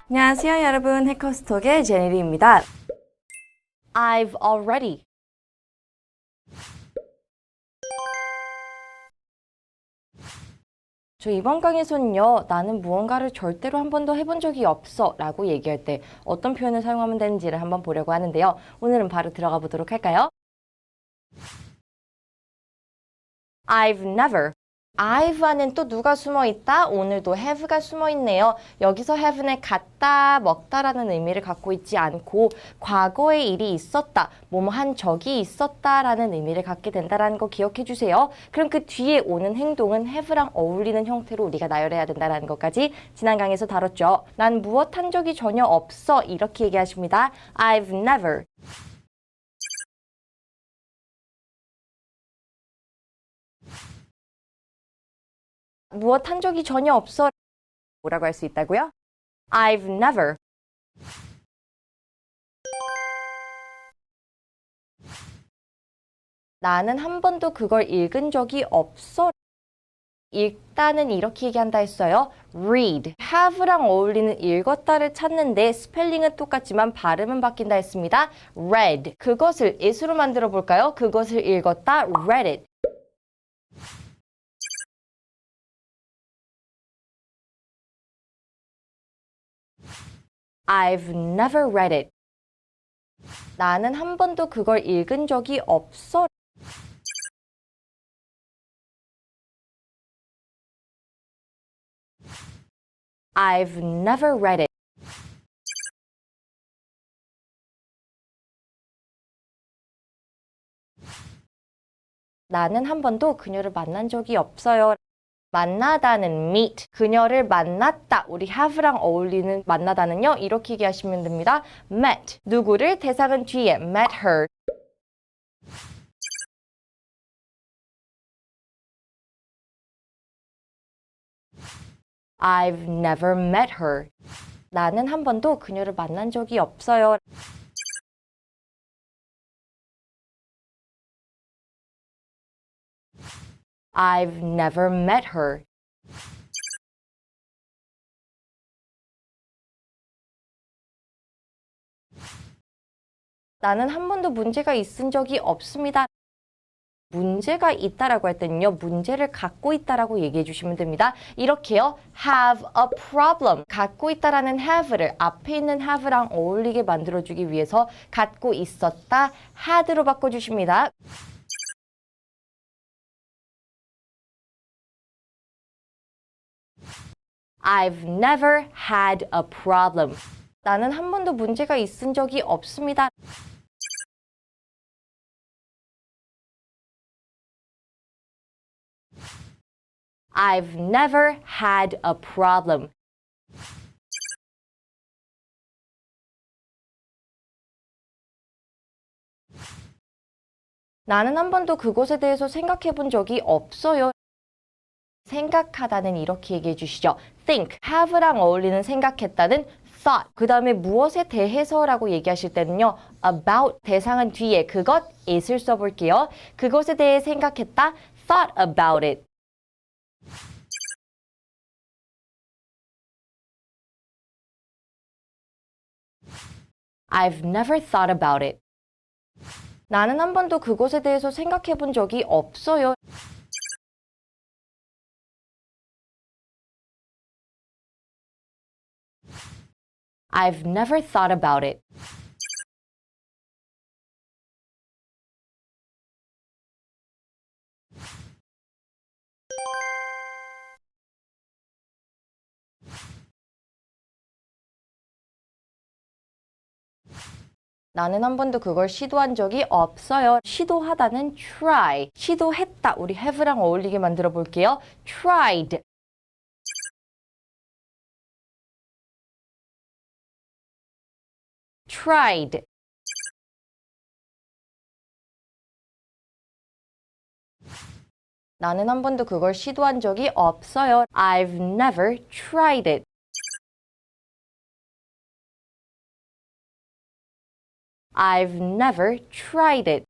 안녕하세요, 여러분. 해커스톡의 제니리입니다. I've already. 저 이번 강의에서는요, 나는 무언가를 절대로 한 번도 해본 적이 없어 라고 얘기할 때 어떤 표현을 사용하면 되는지를 한번 보려고 하는데요. 오늘은 바로 들어가 보도록 할까요? I've never. I've 안엔 또 누가 숨어 있다? 오늘도 have가 숨어 있네요. 여기서 have는 갖다, 먹다라는 의미를 갖고 있지 않고 과거에 일이 있었다, 뭐뭐 한 적이 있었다라는 의미를 갖게 된다라는 거 기억해 주세요. 그럼 그 뒤에 오는 행동은 have랑 어울리는 형태로 우리가 나열해야 된다라는 것까지 지난 강의에서 다뤘죠. 난 무엇 한 적이 전혀 없어 이렇게 얘기하십니다. I've never. 무엇 한 적이 전혀 없어 뭐라고 할 수 있다고요? I've never. 나는 한 번도 그걸 읽은 적이 없어. 읽다는 이렇게 얘기한다 했어요. read. have랑 어울리는 읽었다를 찾는데 스펠링은 똑같지만 발음은 바뀐다 했습니다. read. 그것을 it으로 만들어 볼까요? 그것을 읽었다. read it. I've never read it. 나는 한 번도 그걸 읽은 적이 없어. I've never read it. 나는 한 번도 그녀를 만난 적이 없어요. 만나다는 meet, 그녀를 만났다. 우리 have랑 어울리는 만나다는요. 이렇게 얘기하시면 됩니다. met, 누구를 대상은 뒤에 met her. I've never met her. 나는 한 번도 그녀를 만난 적이 없어요. I've never met her. 나는 한 번도 문제가 있은 적이 없습니다. 문제가 있다라고 할 때는요, 문제를 갖고 있다라고 얘기해 주시면 됩니다. 이렇게요, have a problem. 갖고 있다라는 have를 앞에 있는 have랑 어울리게 만들어주기 위해서 갖고 있었다, had로 바꿔주십니다. I've never had a problem. 나는 한 번도 문제가 있은 적이 없습니다. I've never had a problem. 나는 한 번도 그것에 대해서 생각해 본 적이 없어요. 생각하다는 이렇게 얘기해 주시죠. think, have랑 어울리는 생각했다는 thought. 그 다음에 무엇에 대해서라고 얘기하실 때는요. about, 대상은 뒤에 그것, it을 써볼게요. 그것에 대해 생각했다, thought about it. I've never thought about it. 나는 한 번도 그것에 대해서 생각해 본 적이 없어요. I've never thought about it. 나는 한 번도 그걸 시도한 적이 없어요. 시도하다는 try. 시도했다. 우리 have랑 어울리게 만들어 볼게요. tried. tried. 나는 한 번도 그걸 시도한 적이 없어요. I've never tried it. I've never tried it.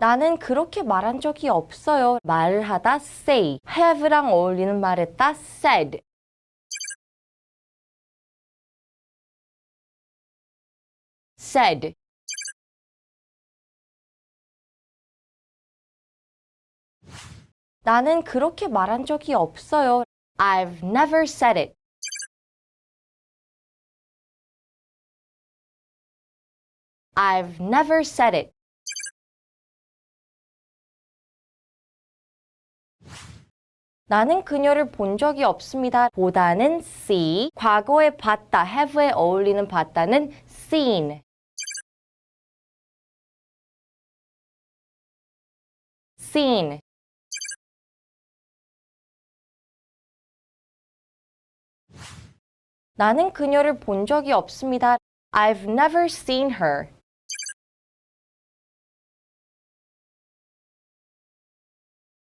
나는 그렇게 말한 적이 없어요. 말을 하다 say, have랑 어울리는 말했다 said. said. 나는 그렇게 말한 적이 없어요. I've never said it. I've never said it. 나는 그녀를 본 적이 없습니다. 보다는 see, 과거에 봤다, have에 어울리는 봤다는 seen. seen. 나는 그녀를 본 적이 없습니다. I've never seen her.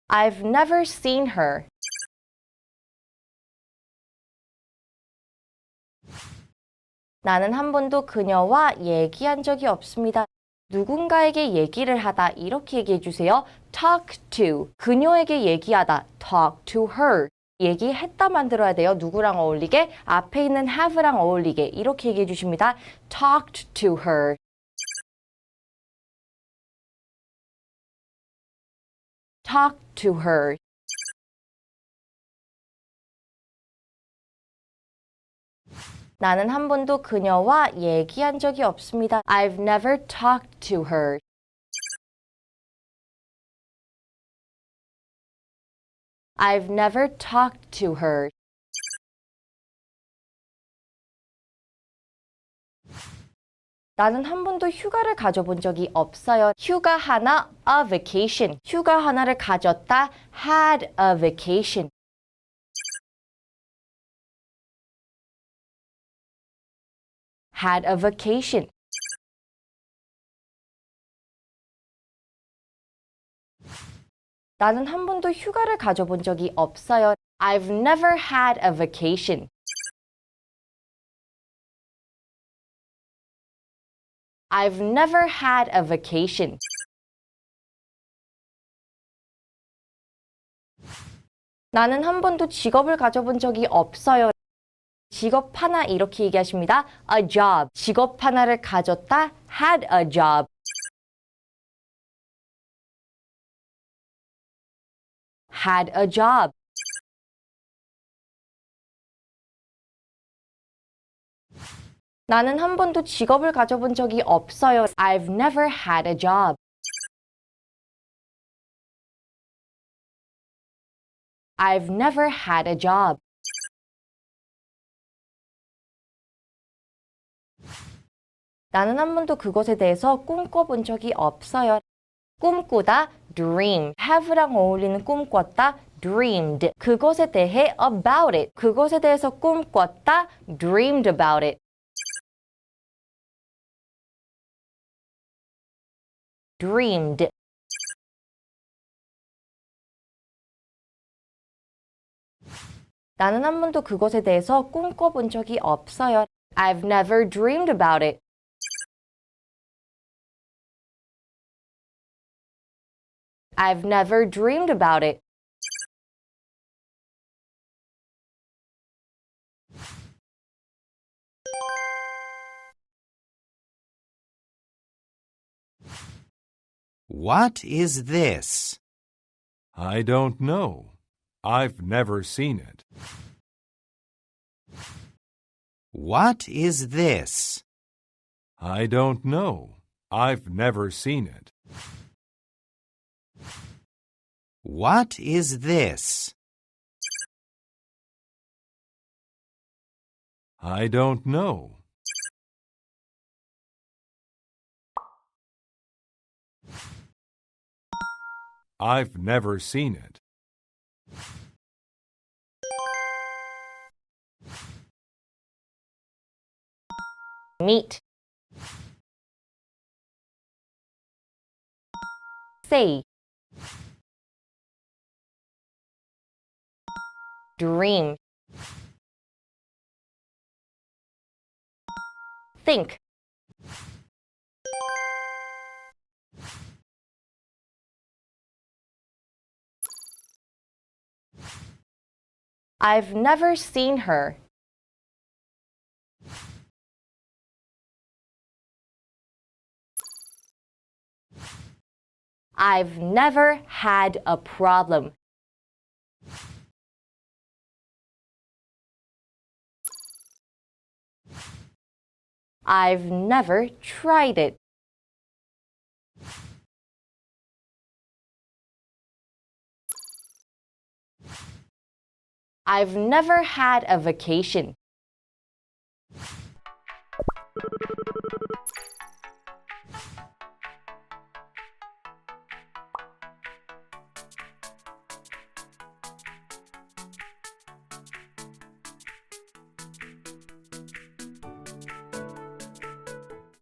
I've never seen her. 나는 한 번도 그녀와 얘기한 적이 없습니다. 누군가에게 얘기를 하다 이렇게 얘기해 주세요. talk to. 그녀에게 얘기하다. talk to her. 얘기했다만 들어야 돼요. 누구랑 어울리게? 앞에 있는 have랑 어울리게. 이렇게 얘기해 주십니다. talked to her. talked to her. 나는 한 번도 그녀와 얘기한 적이 없습니다. I've never talked to her. I've never talked to her. 나는 한 번도 휴가를 가져본 적이 없어요. 휴가 하나, a vacation. 휴가 하나를 가졌다, had a vacation. had a vacation. 나는 한 번도 휴가를 가져본 적이 없어요. I've never had a vacation. I've never had a vacation. 나는 한 번도 직업을 가져본 적이 없어요. 직업 하나 이렇게 얘기하십니다. A job. 직업 하나를 가졌다. had a job. had a job. 나는 한 번도 직업을 가져본 적이 없어요. I've never had a job. I've never had a job. 나는 한 번도 그것에 대해서 꿈꿔본 적이 없어요. 꿈꾸다, dream. have랑 어울리는 꿈꿨다, dreamed. 그것에 대해 about it. 그것에 대해서 꿈꿨다, dreamed about it. dreamed. 나는 한 번도 그것에 대해서 꿈꿔본 적이 없어요. I've never dreamed about it. I've never dreamed about it. What is this? I don't know. I've never seen it. What is this? I don't know. I've never seen it. What is this? I don't know. I've never seen it. meet. say. dream. think. I've never seen her. I've never had a problem. I've never tried it. I've never had a vacation.